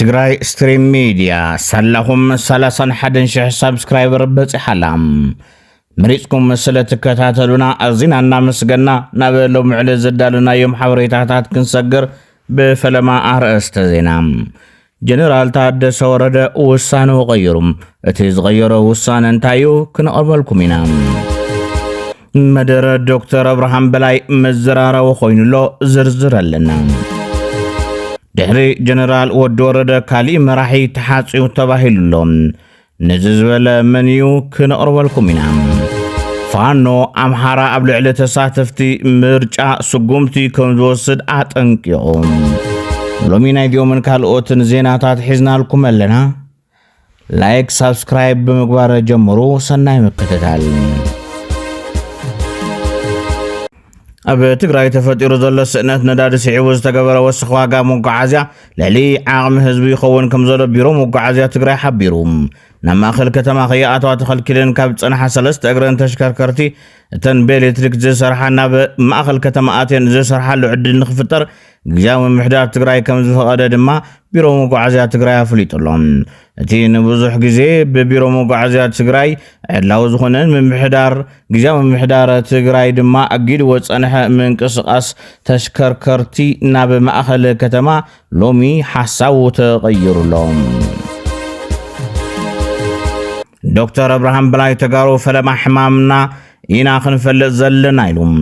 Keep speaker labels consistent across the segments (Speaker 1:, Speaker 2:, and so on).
Speaker 1: ትግራይ ስትሪም ሚዲያ ሰላሁም 31,000 ሰብስክራይበር በጽሐላም ምሪጽኩም ስለተከታተሉና አዚናና መስገና ናበለው ምዕለ ዘዳሉና የም ሐብሬታታት ክንሰግር በፈለማ አርእስተ ዜና ጀነራል ታደሰ ወረደ ውሳኔው ቀይሩም እቲ ዝቀየረው ውሳኔ እንታዩ ክንቀበልኩም ኢና መደረ ዶክተር አብርሃም በላይ መዘራራው ኮይኑሎ ዝርዝረልና ድሕሪ ጀነራል ወዲ ወረደ ካሊ መራሒ ተሓጽዩ ተባሂሉሎም ንዝዝበለ መንዩ ክንቀርበልኩም ኢና ፋኖ አምሓራ ኣብ ልዕሊ ተሳተፍቲ ምርጫ ስጉምቲ ከም ዝወስድ አጠንቂቖም ሎሚ ናይ ዲዮምን ካልኦትን ዜናታት ሒዝናልኩም ኣለና ላይክ ሰብስክራይብ ብምግባር ጀምሩ ሰናይ መከታተል ኣብ ትግራይ ተፈጢሩ ዘሎ ስእነት ነዳዲ ስዒቡ ዝተገበረ ወስኽ ዋጋ መጓዓዝያ ልዕሊ ዓቕሚ ህዝቢ ይኸውን ከም ዘሎ ቢሮ መጓዓዝያ ትግራይ ሓቢሩ ናብ ማእኸል ከተማ ከይኣተዋ ተኸልኪለን ካብ ፀንሓ 3 እግረን ተሽከርከርቲ እተን ብኤሌክትሪክ ዝሰርሓ ናብ ማእኸል ከተማ ኣትየን ዝሰርሓሉ ዕድል ንኽፍጠር ግዝያዊ ምምሕዳር ትግራይ ከም ዝፈቐደ ድማ ቢሮ መጓዓዝያ ትግራይ ኣፍሊጡሎም እቲ ንብዙሕ ግዜ ብቢሮ መጓዓዝያ ትግራይ ዕድላዊ ዝኾነን ምምሕዳር ግዝያዊ ምምሕዳር ትግራይ ድማ ኣጊድ ወፀንሐ ምንቅስቓስ ተሽከርከርቲ ናብ ማእኸል ከተማ ሎሚ ሓሳቡ ተቐይሩሎም ዶክተር አብርሃም በላይ ተጋሩ ፈለማ ሕማምና ኢና ክንፈልጥ ዘለና ኢሉም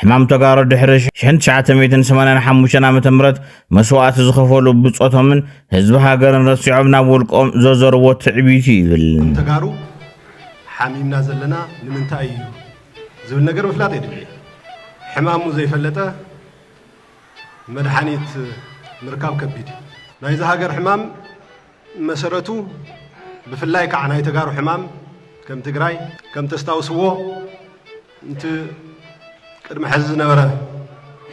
Speaker 1: ሕማም ተጋሩ ድሕሪ 1985 ዓመተ ምህረት መስዋዕት ዝኸፈሉ ብጾቶምን ህዝቢ ሃገርን ረሲዖም ናብ ውልቆም ዘዘርዎ ትዕቢት ይብል
Speaker 2: ተጋሩ ሓሚምና ዘለና ንምንታይ እዩ ዝብል ነገር ምፍላጥ ይድል ሕማሙ ዘይፈለጠ መድሓኒት ምርካብ ከቢድ ናይዚ ሃገር ሕማም መሰረቱ بفلاي كعنا يتجارو حمام كم تجراي كم تستوسوه انت قد محزنا ورا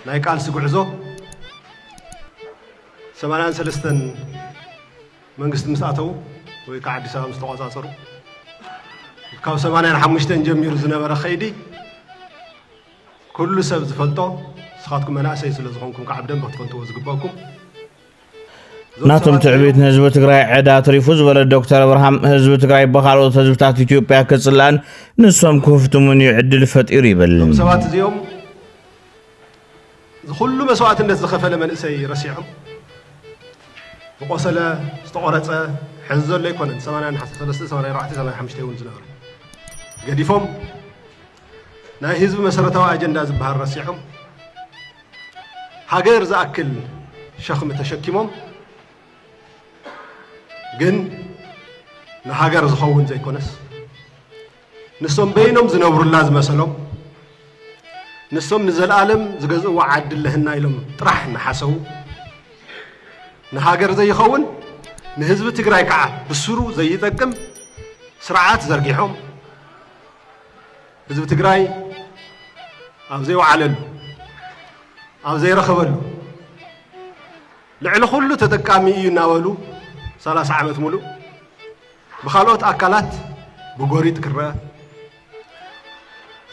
Speaker 2: نايقال سقعزو سمانان سلستن منقست مساتو ويكا عديس أبا مستوازاصرو كاو سمانان حمشتن جمير زنبرا خيدي كل سبز فلتو سخاتكم أنا أسايس لزخونكم كعبدن بختكنتو وزقباكم
Speaker 1: ناتم تعبيت حزب تግራይ ዕዳ ትሪፉዝ ወለ ዶክተር አብርሃም ህዝብ ትግራይ በኻልኦት ህዝብታት ኢትዮጵያ ከጽላን ንሶም ኩፍቱምን ይዕድል ፈጢር ይብል
Speaker 2: ሰባት እዚኦም ሁሉ መስዋዕትነት ዝኸፈለ መንእሰይ ረሲዖም ወቆሰለ ዝተቆረጸ ሕዝ ዘሎ ይኮነን 83 84 85 ይውን ዝነበረ ገዲፎም ናይ ህዝብ መሰረታዊ አጀንዳ ዝበሃል ረሲዖም ሃገር ዝኣክል ሸኽም ተሸኪሞም ግን ንሃገር ዝኸውን ዘይኮነስ ንሶም በይኖም ዝነብሩላ ዝመሰሎም ንሶም ንዘለዓለም ዝገዝእዎ ዓዲ ለህና ኢሎም ጥራሕ ንሓሰቡ ንሃገር ዘይኸውን ንህዝቢ ትግራይ ከዓ ብስሩ ዘይጠቅም ስርዓት ዘርጊሖም ህዝቢ ትግራይ ኣብ ዘይወዓለሉ ኣብ ዘይረኸበሉ ልዕሊ ኩሉ ተጠቃሚ እዩ እናበሉ 30 ዓመት ሙሉ بخالوت أكلات بقوريت كرة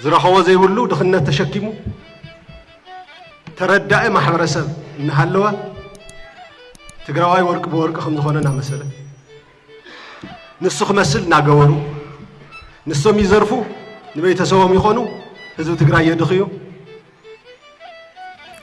Speaker 2: زرخوا زي ولو دخلنا تشكيمو تردى محبرسة نهلوا تقرأي ورك بورك خمس خوننا مثلا نسخ مثل ناقورو نسوم يزرفو نبي تسوهم يخونو هذو تقرأي يدخيو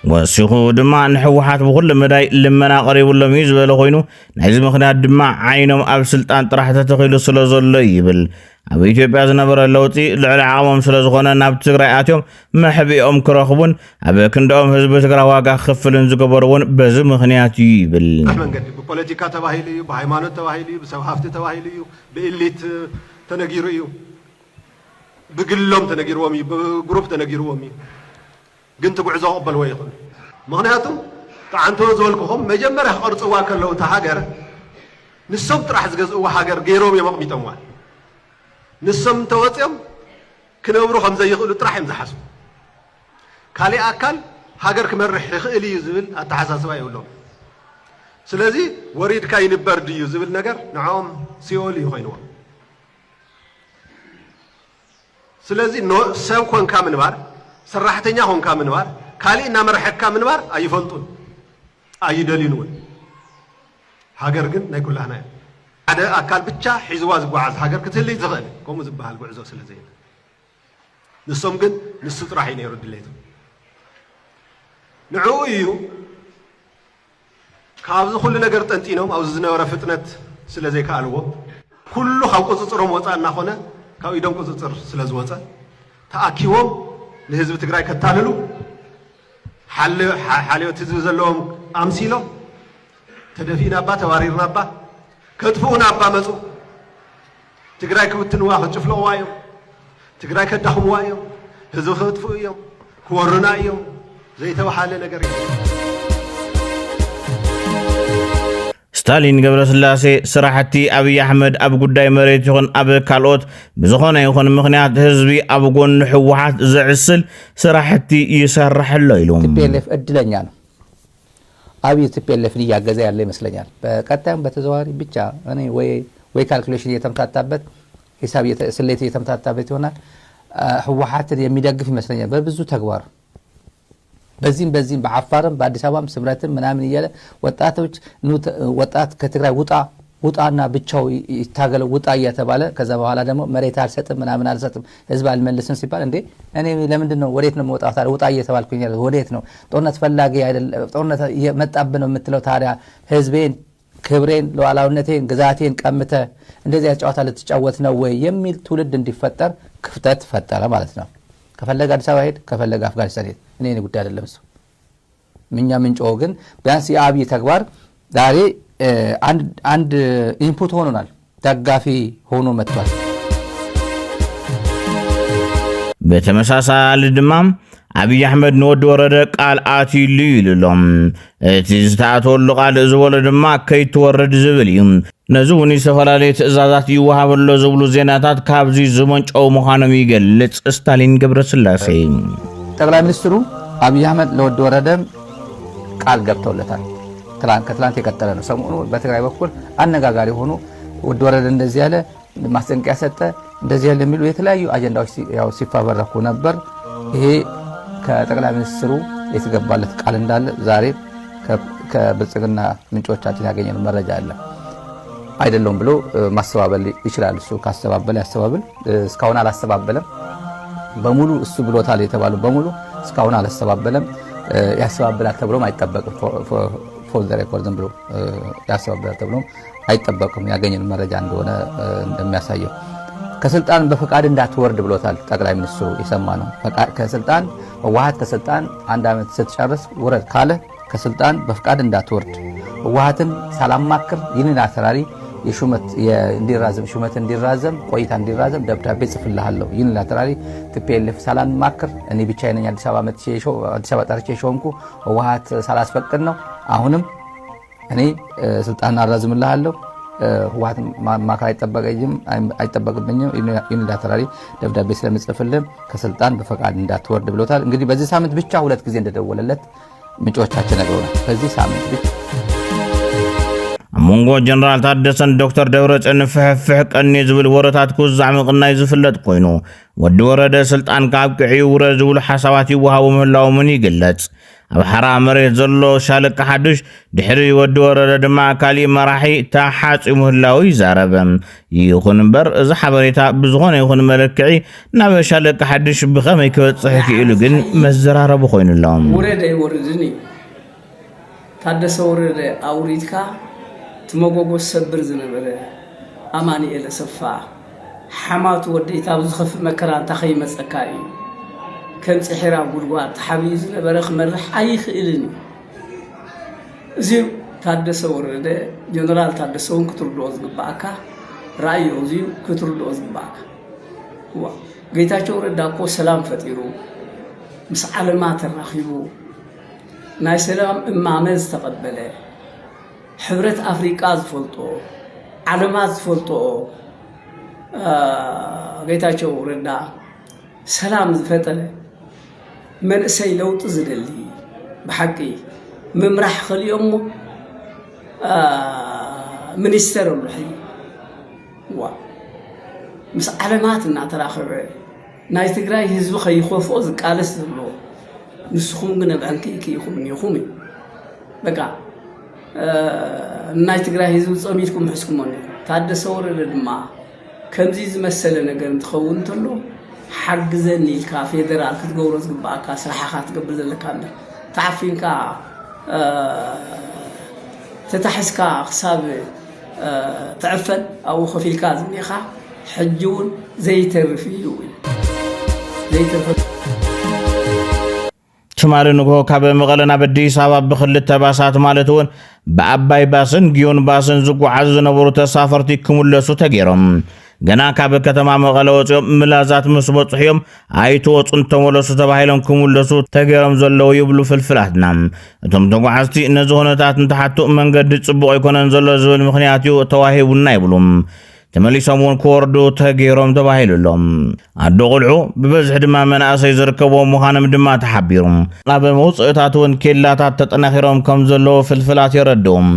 Speaker 1: وسيخو دماء نحوحات بكل مداي لما قريب ولا ميز ولا خوينو نعزم خنا دماء عينهم أب سلطان طرح تتخيلوا سلازل يبل أبي إثيوبيا زنبر اللوتي لعل عامهم سلازخونا ناب تقرأياتهم ما حبي أم كراخبون أبي كندهم حزب تقرأ واقع خفلن زكبرون بزم خنيات يبل
Speaker 2: من قد ببوليتيكا تواهيليو بهايمانوت تواهيليو بسوحافت تواهيليو بإليت تنجيرويو بقلهم تنجيروامي بجروب تنجيروامي قنت بعزة قبل وياهم مغنياتهم تعنتوا زولكم مجمرة أرض واكل لو تهاجر نسم تراح زجاج وهاجر غيرهم يا مقبي تموال نسم تواتيهم كنا بروح خمسة يقولوا تراح يمزحسوا كالي أكل هاجر كمر إلي يزبل التحساس ما يقولون سلازي وريد كاين برد يزبل نجر نعم سيولي يخينوا سلازي نو سام كون كامن بار سرحتني هون كامن بار كالي نمر حك كامن بار أي فلتون أي دليلون هاجر جن نقول هنا هذا أكل بتشا حزواز بعض هاجر كتلي زغل قوم زبها البعزة سلزين نصهم جن نصت راحين يرد ليتهم نعويو كابز كل نجار تنتينهم أو زنا ورا فتنة سلزي كالو كله خاو قصصرهم وطأنا خنا كاو يدوم قصصر سلز وطأ تأكيوم لهزب تجري كتاللو حاليو تزوزلهم أمسيلو تدفينا با تواريرنا با كتفونا با مزو تجري كوتنوا خشفلو وايو تجري كدخم وايو هزو خطفو يوم كورنا يوم زي توحال نجري
Speaker 1: ستالين قبل سلاسي سراحتي أبي أحمد أبو قداي مريت يخون أبو كالوت بزخونا يخون مخنيات هزبي أبو قون حوحات زعسل سراحتي يسرح الليلوم
Speaker 3: تبيلف أدلنيان أبي تبيلف لي جزاء اللي مسلنيان بكتام بتزواري بيتشا أنا وي كالكوليشن يتمتعتبت حسابي سليتي يتمتعتبت هنا حوحات يميدق في مسلنيان ببزو تقوار بزين بعفارم بعد سوام سمراتن منامن ياله ወጣቶች ወጣት ከትግራይ ውጣና ብቻው ይታገለ ውጣ እየተባለ ከዛ በኋላ ደግሞ መሬት አልሰጥም ምናምን አልሰጥም ህዝብ አልመልስም ሲባል እንዴ እኔ ለምንድን ነው ወዴት ነው መውጣት ውጣ እየተባልኩኝ ያለ ወዴት ነው ጦርነት ፈላጊ አይደል ጦርነት መጣብን ነው የምትለው ታዲያ ህዝቤን ክብሬን ሉዓላዊነቴን ግዛቴን ቀምተ እንደዚህ ያጫውታ ልትጫወት ነው ወይ የሚል ትውልድ እንዲፈጠር ክፍተት ፈጠረ ማለት ነው ከፈለገ አዲስ አበባ ሄድ ከፈለገ አፍጋኒስታን ሄድ እኔ ጉዳይ አይደለም እሱ ምኛ ምንጮ ግን ቢያንስ የአብይ ተግባር ዛሬ አንድ ኢንፑት ሆኖናል ደጋፊ ሆኖ መጥቷል
Speaker 1: በተመሳሳይ ድማም አብይ አህመድ ንወድ ወረደ ቃል አቲሉ ይልሎም እትዝታቶሉ ቃል ዝወለ ድማ ከይትወረድ ዝብል እዩ ነዙኒ ሰፈላለየ ትእዛዛት ይወሃበሎ ዝብሉ ዜናታት ካብዚ ዝመንጨው መዃኖም ይገልጽ ስታሊን ገብረስላሴ
Speaker 3: ጠቅላይ ሚኒስትሩ አብይ አህመድ ለወድ ወረደ ቃል ገብተውለታል ከትላንት የቀጠለ ነው ሰሞኑ በትግራይ በኩል አነጋጋሪ ሆኖ ወድ ወረደ እንደዚህ ያለ ማስጠንቀቂያ ሰጠ እንደዚህ ያለ የሚሉ የተለያዩ አጀንዳዎች ያው ሲፋበረኩ ነበር ይሄ ከጠቅላይ ሚኒስትሩ የተገባለት ቃል እንዳለ ዛሬ ከብልጽግና ምንጮቻችን ያገኘነው መረጃ አለ አይደለም ብሎ ማስተባበል ይችላል እሱ ካስተባበለ ያስተባበል እስካሁን አላስተባበለም በሙሉ እሱ ብሎታል የተባሉ በሙሉ እስካሁን አላስተባበለም ያስተባበላል ተብሎም አይጠበቅም ፎር ዘ ሬኮርድ ብሎ ያስተባበላል ተብሎም አይጠበቅም ያገኘነው መረጃ እንደሆነ እንደሚያሳየው ከስልጣን በፈቃድ እንዳትወርድ ብሎታል ጠቅላይ ሚኒስትሩ የሰማነው ከስልጣን ወሃት ከስልጣን አንድ አመት ስትጨርስ ወረድ ካለ ከስልጣን በፈቃድ እንዳትወርድ ወሃትን ሰላማክር ይህንን አሰራሪ የሹመት እንዲራዘም ቆይታ እንዲራዘም ደብዳቤ ጽፍልሃለሁ ይህንን አሰራሪ TPLF ሰላማክር እኔ ብቻዬን ነኝ አዲስ አበባ ጠርቼ ሾምኩ ወሃት ሳላስፈቅድ ነው አሁንም እኔ ስልጣን አራዝምልሃለሁ ወሃት ማካይ አይጠበቅብኝም ይህንን አሰራሪ ደብዳቤ ስለምጽፍልህ ከስልጣን በፈቃድ እንዳትወርድ ብሎታል እንግዲህ በዚህ ሳምንት ብቻ ሁለት ጊዜ እንደደወለለት ምንጮቻችን ነግረውናል በዚህ ሳምንት ብቻ
Speaker 1: منغو جنرال تادسن دكتور دورصن فحفح قني زبل ورታት ኩዛዕ ምቕናይ ዝፍለጥ ኮይኑ ወዲ ወረደ ስልጣን ካብ ቅዒ ውረድ ዝብሉ ሓሳባት ይወሃቡ ምህላዎም ይግለጽ ኣብ ሓራ መሬት ዘሎ ሻለቃ ሓድሽ ድሕሪ ወዲ ወረደ ድማ ካሊእ መራሒ ታሓፂ ምህላው ይዛረበ ይኹን እምበር እዚ ሓበሬታ ብዝኾነ ይኹን መለክዒ ናብ ሻለቃ ሓድሽ ብኸመይ ክበፅሕ ክኢሉ ግን መዘራረቡ ኮይኑሎም
Speaker 4: ወረደ ይወርድኒ ታደሰ ወረደ ኣውሪትካ تمغوغو سبر زنبره امانيኤል ሰፋ حمات وديتا بزخف مكران تخي مسكاي كم صحرا غدغات حبيز نبره خمرح ايخيلني زي ታደሰ ወረደ ጀነራል ታደሰውን ክትርዶዝ ግባካ ራእዩ እዚው ክትርዶዝ ግባካ ዋ ጌታቸው ረዳኮ ሰላም ፈጢሩ ምስ ዓለማት ተራኺቡ ናይ ሰላም እማመዝ ተቀበለ حبرت أفريقيا زفلتو علامات زفلتو غيتاچو ردا سلام زفتله من سي لوط زدلي بحقي ممرح خليهم منستر الحي وا مس علاماتنا تراخبه ناي تግራይ ህዝብ خيخوفو ዝቃለስ ብሎ ንስኹም ግን ባንኪ ይኹም በቃ ናይ ትግራይ ህዝብ ጾሚትኩም ሕስኩም ነው ታደሰ ወረደ ድማ ከምዚ ዝመሰለ ነገር እንትኸውን እንተሎ ሓግዘኒ ኢልካ ፌደራል ክትገብሮ ዝግባእካ ስራሕካ ትገብር ዘለካ እንደ ተዓፊንካ ተታሕስካ ክሳብ تعفن أو خفيل كازم يخا حجون زي ترفيون زي ترفيون
Speaker 1: شمال نقول كابل مغلنا بدي سبب بخل التباسات مالتون بأباي باسن جيون باسن زقو عزنا برو تسافرتي كملسو تغيرم ገና ካብ ከተማ መቐለ ወፅኦም ምላዛት ምስ በፅሕዮም ኣይተወፁን ተመለሱ ተባሂሎም ክምለሱ ተገይሮም ዘለዉ ይብሉ ፍልፍላትና እቶም ተጓዓዝቲ ነዚ ኩነታት እንተሓቱ መንገዲ ጽቡቕ ኣይኮነን ዘሎ ዝብል ምኽንያት እዩ ተዋሂቡና ይብሉም ተመሊሶም እውን ክወርዱ ተገይሮም ተባሂሉሎም ኣዶ ቆልዑ ብበዝሒ ድማ መናእሰይ ዝርከብዎም ምዃኖም ድማ ተሓቢሩ ኣብ መውፅእታት እውን ኬላታት ተጠናኺሮም ከም ዘለዉ ፍልፍላት የረድኦም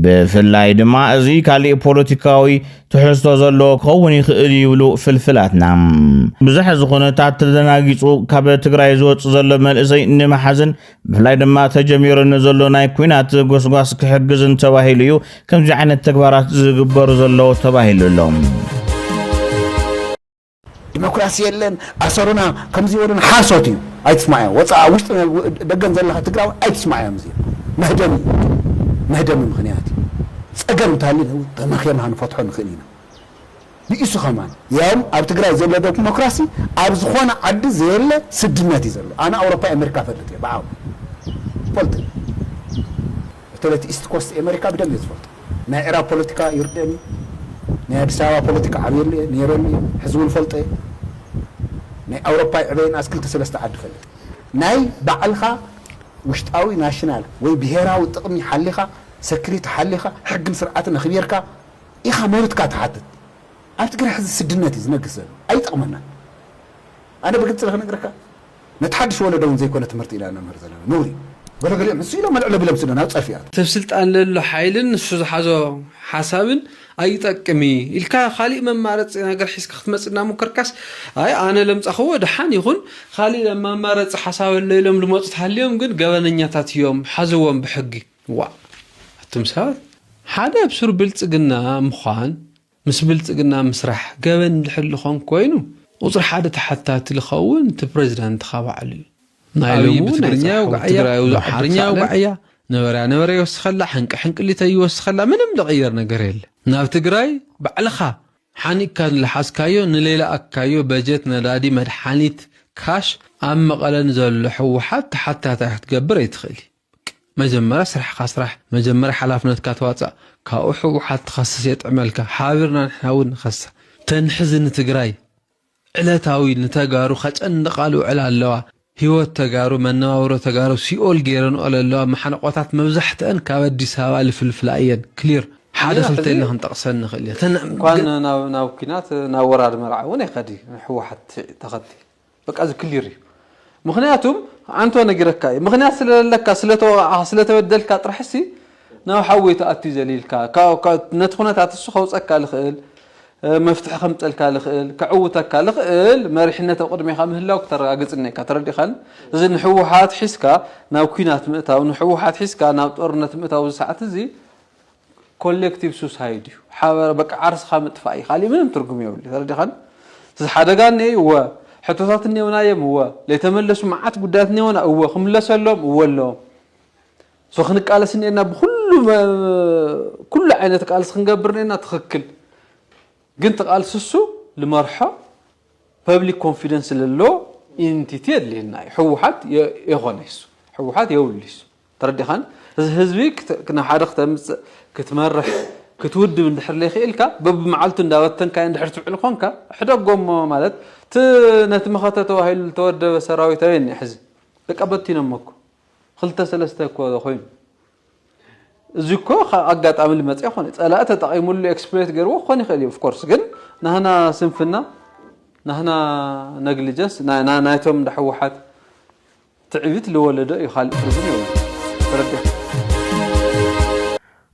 Speaker 1: ብፍላይ ድማ እዚ ካልእ ፖለቲካዊ ትሕዝቶ ዘለዎ ክኸውን ይኽእል ይብሉ ፍልፍላትና ብዙሕ ዝኾነታት ተደናጊፁ ካብ ትግራይ ዝወፅ ዘሎ መልእሰይ ንመሓዝን ብፍላይ ድማ ተጀሚሩን ዘሎ ናይ ኩናት ጎስጓስ ክሕግዝን ተባሂሉ እዩ ከምዚ ዓይነት ተግባራት ዝግበሩ ዘለዉ ተባሂሉሎም
Speaker 5: ዲሞክራሲ የለን ኣሰሩና ከምዚ ወደን ሓሶት እዩ ኣይትስማዕ ወፃ ውሽጥ ደገን ዘለካ ትግራይ ኣይትስማዕ እዚ መህደም ምክንያት ፀገም ታሊ ተመኺርና ንፈትሖ ንኽእል ኢና ንእሱ ኸማን ያም ኣብ ትግራይ ዘሎ ዲሞክራሲ ኣብ ዝኾነ ዓዲ ዘየለ ስድነት እዩ ዘሎ ኣነ ኣውሮፓ ኣሜሪካ ፈልጥ እየ ብዓው ፈልጥ እተለቲ ኢስት ኮስት ኣሜሪካ ብደንብ ዝፈልጥ ናይ ዕራብ ፖለቲካ ይርደኒ ናይ ኣዲስ ኣበባ ፖለቲካ ዓብየለ ነይረኒ ሕዝቡ ፈልጥ ናይ ኣውሮፓ ዕበይን ኣስክልተ ሰለስተ ዓዲ ፈልጥ ናይ ባዕልኻ ውሽጣዊ ናሽናል ወይ ብሄራዊ ጥቕሚ ሓሊኻ سكريت حليخا حقن سرعة نخبيركا إخا مورتكا تحدد أنت تقول حز السدنات يزنقص أي تأمنا أنا بقيت لك نقرأك نتحدث ولا دون زي كنا تمرت إلى أنا مرزنا نوري قال لي مسيلة ما العلب بلا مسنا نوصل فيها
Speaker 6: تفصلت عن الحيلن شو حاجة حسابن أي تكمي الكا خالي من مارت أنا قال حس خدمة سنا مكركس أي أنا لم تأخوه دحان يخون خالي لما مارت حساب الليل لما تحليهم قد جبنا نياتات يوم حزوهم بحقي وا تمسات حدا بسر بلصقنا مخان مس بلصقنا مسرح جبن الحل خون كوينو وصر حدا تحتات الخون تبريزيدنت خابع علي نايلو بتغرنيا وحرنيا وقعيا نورا يوسخلا حنق اللي تيوسخلا منم لغير ነገር የለ ናብ ትግራይ ባዕልኻ ሓኒካ ለሓስካዮ ንሌላ ኣካዮ በጀት ነዳዲ መድሓኒት ካሽ ኣብ መቐለን ዘሎ ሕወሓት ተሓታታ ክትገብር ኣይትኽእል مجمرة سرح خسرح مجمرة حلافنا كاتواصع كأوحو حتى تخصص يتعملك حابرنا نحاول نخصص تنحزن تجراي على تاويل نتجارو خج أن قالوا على اللوا هو التجارو من ناورو تجارو سيول جيرن على اللوا محنقات مزحت أن كودي سوال في الفلايين كلير حادث التيل هنتقصن نخليه
Speaker 7: كان ناوكينات ناورا المرعى وين يخدي هو حتى تغطي بق أز كليري مخنياتهم عنتو نجركا مخنيات لك سلتو بدلك ترحسي ناو حوي تأتي زليلك كا نتخونة تعتصخ وصك الخيل مفتح خمتلك الخيل كعوتك الخيل مريحنا تقدمي خامه الله وكتر أجزني كتردي خل زين حوحات حسكا ناو كينات مئتا ونحوحات حسكا ناو طرنت مئتا وساعات زي كولكتيف سوسايدي حاول بك عرس خامت فاي خالي من ترجمي يقول تردي خل حدا هو حتوثات النيونا هو ليتملسوا معات قدات النيونا هو خملس لهم هو لهم سو خنك على سنينا كل عينتك على خنقبرنا تخكل قلت قال سسو لمرحة public confidence للو انتيتي اللي هنا حوحات يغنيس حوحات يوليس تردي خان هزبيك كنا حارق كتمرح كتود من دحر لي خيلك بب معلتو نداوتن كاين دحر تفعل خونك حدا قوم مالت تنت مخاطته هاي التود سراويتين يحز تقبتي نمكو خلت ثلاثه كو خوين زيكو اقاط عمل مصي خون صلاته تقيموا له اكسبريت غيرو خون يخلي اوف كورس ግን نحنا سنفنا نحنا نجلجس نايتهم دحوحات تعبيت لولده يخالف رزق تردي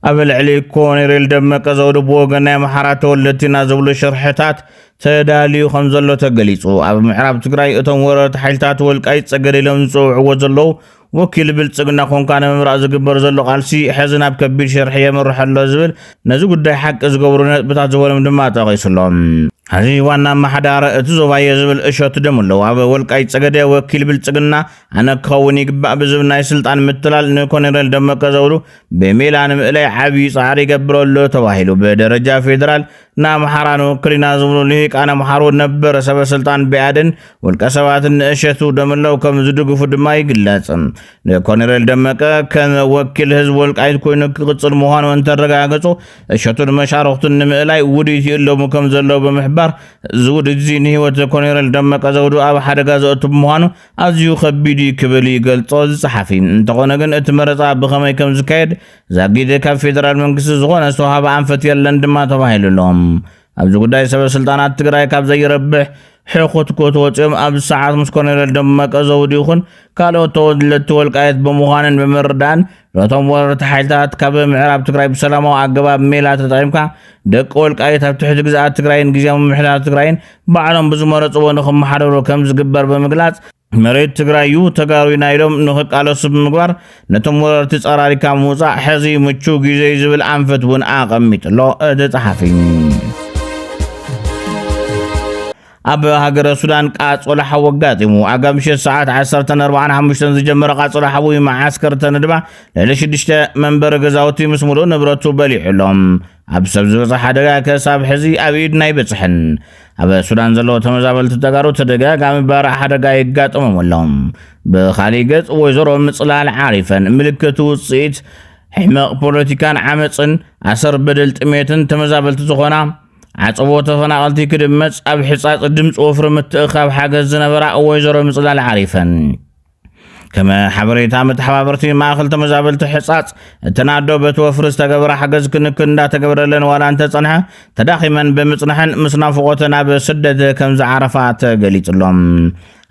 Speaker 1: أبل علي كونيريل دمك زود بوغنا محرات ولتنا زبل شرحتات تداليو خمزلو تقليصو أب محراب تقراي اتم ورد حيلتات والقايت سقري لمنصو عوزلو ወኪል ብልጽግና ኮንካነ ምምራእ ዝግበር ዘሎ ቃልሲ ሕዝናብ ከቢድ ሸርሕ የምርሕ ኣሎ ዝብል ነዚ ጉዳይ ሓቂ ዝገብሩ ነጥብታት ዝበሎም ድማ ጠቒሱሎም ሕዚ ዋና ማሓዳር እቲ ዞባየ ዝብል እሸቱ ደምለው ኣብ ወልቃይት ፀገደ ወኪል ብልጽግና ኣነ ክኸውን ይግባእ ብዝብል ናይ ስልጣን ምትላል ንኮሎኔል ደመቀ ዘውዱ ብሜላ ንምእላይ ዓብዪ ፃዕሪ ይገብረሉ ተባሂሉ ብደረጃ ፌደራል ንኣምሓራ ንወክል ኢና ዝብሉ ልሂቃነ ኣምሓሮ ነበረ ሰበስልጣን ብኣዴን ውልቀ ሰባትን ንእሸቱ ደምለው ከም ዝድግፉ ድማ ይግለጽ ንኮሎኔል ደመቀ ከም ወኪል ህዝቢ ወልቃይት ኮይኑ ክቅፅል ምዃኑ እንተረጋገጹ እሸቱ ንመሻርክቱን ንምእላይ ውድይት ይእለሙ ከም ዘለዎ ብምሕባር ዝውድድ እዚ ንህይወት ኮሎኔል ደመቀ ዘውዱ ኣብ ሓደጋ ዘእቱ ብምዃኑ ኣዝዩ ከቢድ ክብል ይገልጾ ዝፀሓፊ እንተኾነ ግን እቲ መረፃ ብኸመይ ከም ዝካየድ ዛጊደ ካብ ፌደራል መንግስቲ ዝኾነ ዝተዋህበ ኣንፈት የለን ድማ ተባሂሉሎም ኣብዚ ጉዳይ ሰበስልጣናት ትግራይ ካብ ዘይረብሕ ሕኹት ወፂኦም ኣብ ሰዓት ምስ ኮሎኔል ደመቀ ዘውዱ ይኹን ካልኦት ተወድለቲ ወልቃይት ብምዃንን ብምርዳእን ነቶም ወረርቲ ሓይልታት ካብ ምዕራብ ትግራይ ብሰላማዊ ኣገባብ ሜላ ተጠቒምካ ደቂ ወልቃይት ኣብ ትሕቲ ግዝኣት ትግራይን ግዝያዊ ምምሕዳር ትግራይን ባዕሎም ብዝመረፅዎ ንኽመሓደሩ ከም ዝግበር ብምግላጽ መሬት ትግራይ ተጋሩ ኢሎም ንኽቃለሱ ብምግባር ነቶም ወረርቲ ፀራሪካ ምውፃእ ሕዚ ምቹ ግዜ ዝብል ኣንፈት እውን ኣቐሚጥሎ እቲ ጸሓፊ ኣብ ሃገረ ሱዳን ቃጾላ ሓዊ ኣጋጢሙ ኣጋም 6 ሰዓት 10:45 ዝጀመረ ቃጾላ ሓዊ ማዓስከር ተነድባ ለ6 መንበሪ ገዛውቲ ምስ ሙሉእ ንብረቱ በሊዑሎም ኣብ ሰብ ዝበፅሕ ሓደጋ ከሳብ ሕዚ ኣብ ኢድ ናይ በፅሕን ኣብ ሱዳን ዘለዎ ተመዛበልቲ ተጋሩ ተደጋጋሚ ባርዕ ሓደጋ ይጋጠሞም ብኻሊእ ገጽ ወይዘሮ ምጽላል ዓሪፈን ምልክት ውፅኢት ሕማቕ ፖለቲካን ዓመፅን ኣሰር በደል ጥሜትን ተመዛበልቲ ዝኾና ዓጽቦ ተፈናቐልቲ ክድመጽ ኣብ ሕጻጽ ድምፂ ወፍሪ ምትእኻብ ሓገዝ ዝነበራ ወይዘሮ ምጽላል ዓሪፈን كما حبريت عمت حبابرتي ما أخلت مزابلت حصاص تنادو بتوفر استجبر حجز كن دا تجبر لنا ولا أنت صنعها تداخما بمصنحن مصنافقتنا بسدد كم زعرفات قليت لهم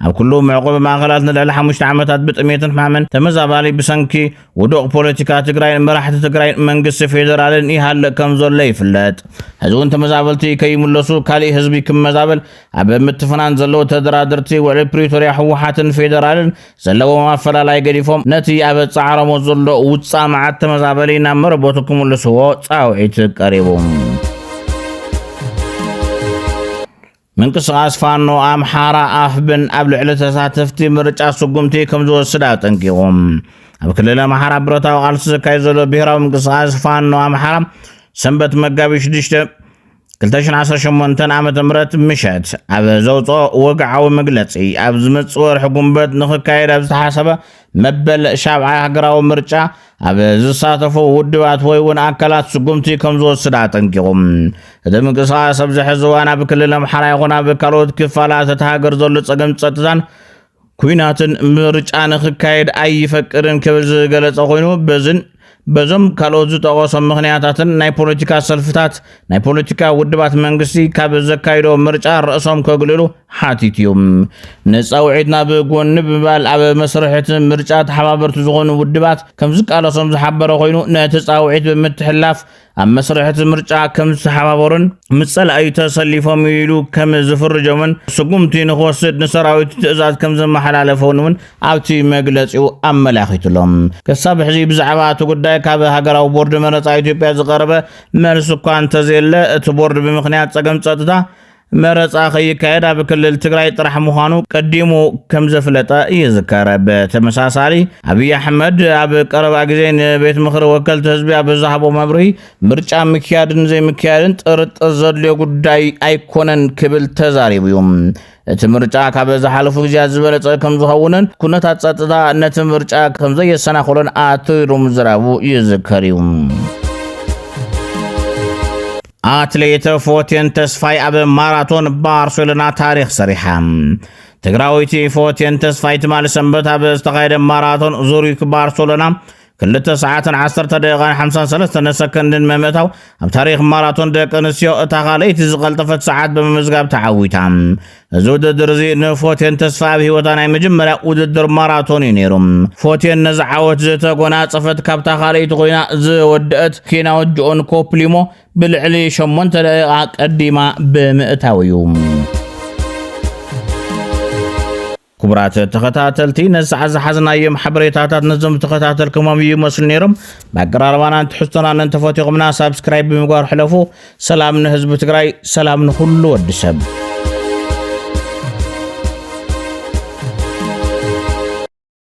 Speaker 1: أو كلهم معقوب ما غلطنا لها مش عمتات بتأمية محمد تمزابالي بسنكي ودوق بوليتيكا تجراين مراحة تجراين منقص فيدرالين إيهال كم زول ليفلت هزون تمزابلتي كي ملصو كالي حزبي كم مزابل أب متفنان زلو تدرادرتي وعلى بريتوريا حوحات فيدرالين زلو ما فلا لا يقريفهم نتي أبد سعر مزلو وتصامعات تمزابلين مربوطكم اللصو تعوعيت قريبهم من قصاص فانو أمحارة أفبن قبل على تساتفتي مرجع سقمتي كم زو السدات انكيهم أبكل أمحارة برتا وقالس كايزلو بيرا من قصاص فانو أمحارة سنبت مقابي شديشت كلتاشن 18 عامة مرات مشات أب زوطو وقع ومقلتي أب زمت صور حكومبت نخل كاير أب تحاسبه مبل شابع هقرا ومرجع أب زساتفو ودوات ويون أكلات سقمتي كمزور سدات انكيهم هذا من قصاص أب زحزوان أب كل الأمحارة يغون أب كالوت كفالات تهاجر زولت سقمت ستزان كويناتن مرجع نخل كاير أي فكرن كبز قلت أخوينو بزن بزم كالوز تواصل مغنياتن ناي بوليتيكا سلفتات ناي بوليتيكا ودبات منغسي كابز كايرو مرجع رأسهم كغللو حاتيتيوم نصاوعيتنا بغون ببال اب مسرحت مرجع تحبابرت زغون ودبات كمز قالصم زحبره خوينو نتصاوعيت بمتحلاف ام مسرحت مرجع كمز حبابرن مصل اي تسليفهم يلو كم زفرجمن سقمتي نخوسد نسراويت تزاز كمز محلالفون ابتي مغلصيو املاخيتلهم كسب حزي بزعبات ጉዳይ ካብ ሃገራዊ ቦርድ መረፃ ኢትዮጵያ ዝቀረበ መልስ እኳ እንተዘለ እቲ ቦርድ ብምኽንያት ፀገም ፀጥታ መረፃ ከይካየድ ኣብ ክልል ትግራይ ጥራሕ ምዃኑ ቀዲሙ ከም ዘፍለጠ ይዝከር በተመሳሳሊ አብይ አሕመድ ኣብ ቀረባ ግዜ ንቤት ምክሪ ወከልቲ ህዝቢ ኣብ ዝሃቦ መብርሂ ምርጫ ምክያድን ዘይምክያድን ጥርጥር ዘድልዮ ጉዳይ ኣይኮነን ክብል ተዛሪቡ እዩ እቲ ምርጫ ካብ ዝሓለፉ ግዜያት ዝበለፀ ከም ዝኸውንን ኩነታት ፀጥታ ነቲ ምርጫ ከም ዘየሰናኽሎን ኣትሩ ምዝራቡ ይዝከር እዩ አትሌት ፎቴን ተስፋይ ኣብ ማራቶን ባርሴሎና ታሪክ ሰሪሓ ትግራዊቲ ፎቴን ተስፋይ ትማል ሰንበት ኣብ ዝተኻየደ ማራቶን ዙሪክ ባርሴሎና 2 ሰዓት 10 ደቂቃ 53 ሰከንድን መመታው ኣብ ታሪክ ማራቶን ደቂ ኣንስትዮ እታ ካልአይቲ ዝቐልጠፈት ሰዓት ብምምዝጋብ ተዓዊታ እዚ ውድድር እዚ ንፎቴን ተስፋ ኣብ ሂወታ ናይ መጀመርያ ውድድር ማራቶን እዩ ነይሩ ፎቴን ነዚ ዓወት ዝተጎናፀፈት ካብታ ካልአይቲ ኮይና ዝወድአት ኬንያዊት ጆን ኮፕሊሞ ብልዕሊ 8 ደቂቃ ቀዲማ ብምእታው እዩ كبرات تختاتلتي نسعز حزنايم حبريتاتات نزم تختاتل كمام يمسل نيرم بقراربانا تحسنا ان تفوتيقمنا سبسكرايب بمغار حلفو سلام نحزب تግራይ سلام نخلو ودسب